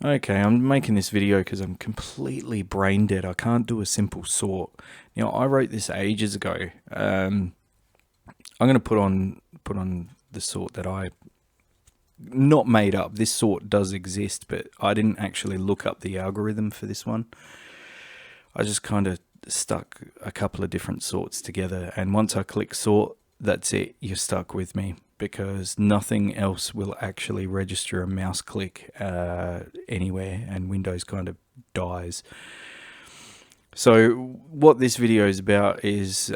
Okay, I'm making this video because I'm completely brain dead. I can't do a simple sort. Now, I wrote this ages ago. I'm going to put on the sort that I not made up. This sort does exist, but I didn't actually look up the algorithm for this one. I just kind of stuck a couple of different sorts together, and once I click sort, that's it. You're stuck with me because nothing else will actually register a mouse click anywhere, and Windows kind of dies. So what this video is about is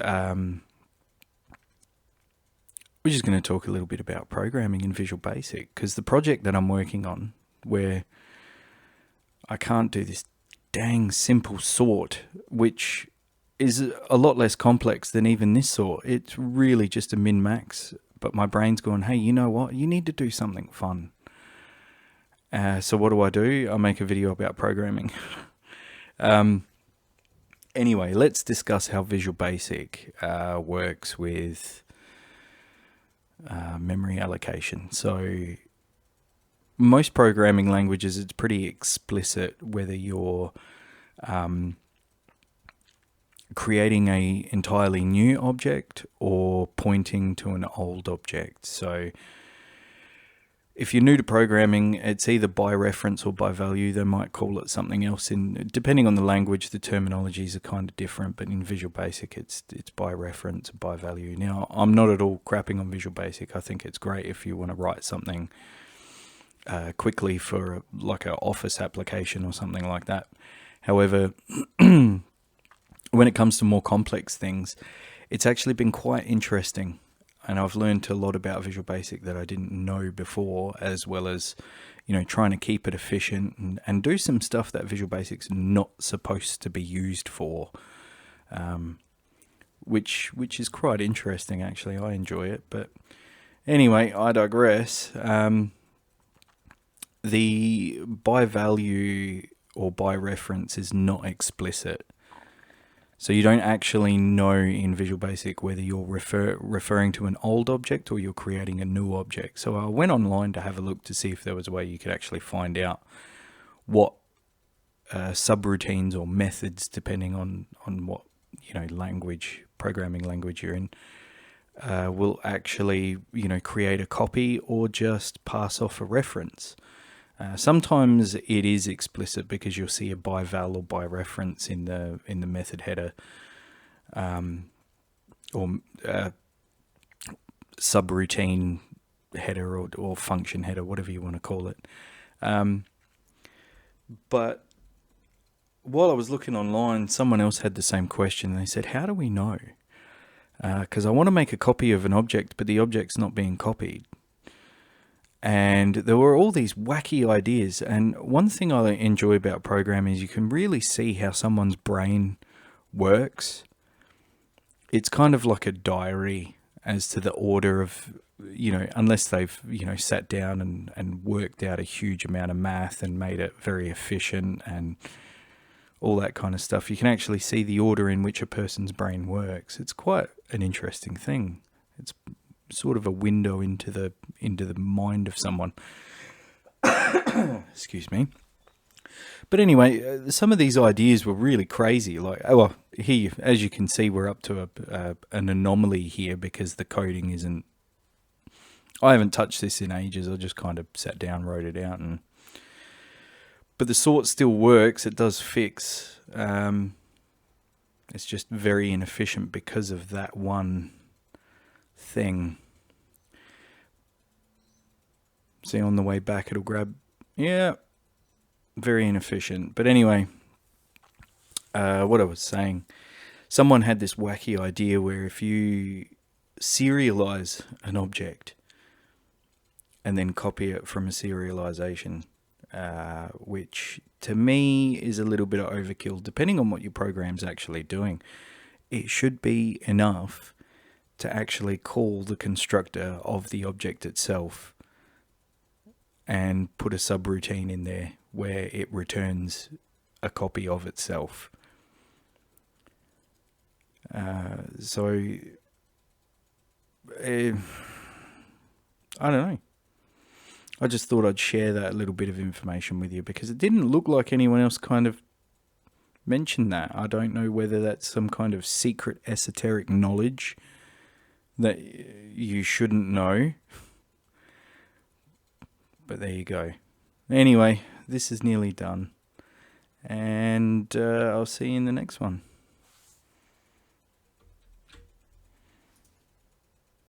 we're just going to talk a little bit about programming in Visual Basic, because the project that I'm working on, where I can't do this dang simple sort, which is a lot less complex than even this sort. It's really just a min-max, but my brain's going, hey, you know what? You need to do something fun. So what do? I make a video about programming. Anyway, let's discuss how Visual Basic works with memory allocation. So most programming languages, it's pretty explicit whether you're creating a entirely new object or pointing to an old object. So if you're new to programming, it's either by reference or by value. They might call it something else. Depending on the language, the terminologies are kind of different, but in Visual Basic, it's by reference, by value. Now, I'm not at all crapping on Visual Basic. I think it's great if you want to write something quickly for like an office application or something like that. However, when it comes to more complex things, it's actually been quite interesting. And I've learned a lot about Visual Basic that I didn't know before, as well as, trying to keep it efficient and do some stuff that Visual Basic's not supposed to be used for, which is quite interesting, actually. I enjoy it. But anyway, I digress. The by value or by reference is not explicit. So you don't actually know in Visual Basic whether you're referring to an old object or you're creating a new object. So I went online to have a look to see if there was a way you could actually find out what subroutines or methods, depending on what programming language you're in, will actually create a copy or just pass off a reference. Sometimes it is explicit because you'll see a ByVal or ByReference in the method header, or subroutine header or function header, whatever you want to call it. But while I was looking online, someone else had the same question. They said, "How do we know?" Because I want to make a copy of an object, but the object's not being copied. And there were all these wacky ideas. And one thing I enjoy about programming is you can really see how someone's brain works. It's kind of like a diary as to the order of, unless they've, sat down and worked out a huge amount of math and made it very efficient and all that kind of stuff. You can actually see the order in which a person's brain works. It's quite an interesting thing. It's sort of a window into the mind of someone. Excuse me. But anyway, some of these ideas were really crazy. Like, here, as you can see, we're up to an anomaly here because the coding isn't. I haven't touched this in ages. I just kind of sat down, wrote it out, but the sort still works. It does fix. It's just very inefficient because of that one thing. See, on the way back it'll grab. Yeah, very inefficient. But anyway, what I was saying, someone had this wacky idea where if you serialize an object and then copy it from a serialization, which to me is a little bit of overkill, depending on what your program's actually doing. It should be enough to actually call the constructor of the object itself and put a subroutine in there where it returns a copy of itself. So I don't know. I just thought I'd share that little bit of information with you because it didn't look like anyone else kind of mentioned that. I don't know whether that's some kind of secret esoteric knowledge that you shouldn't know. But there you go. Anyway, this is nearly done. And I'll see you in the next one.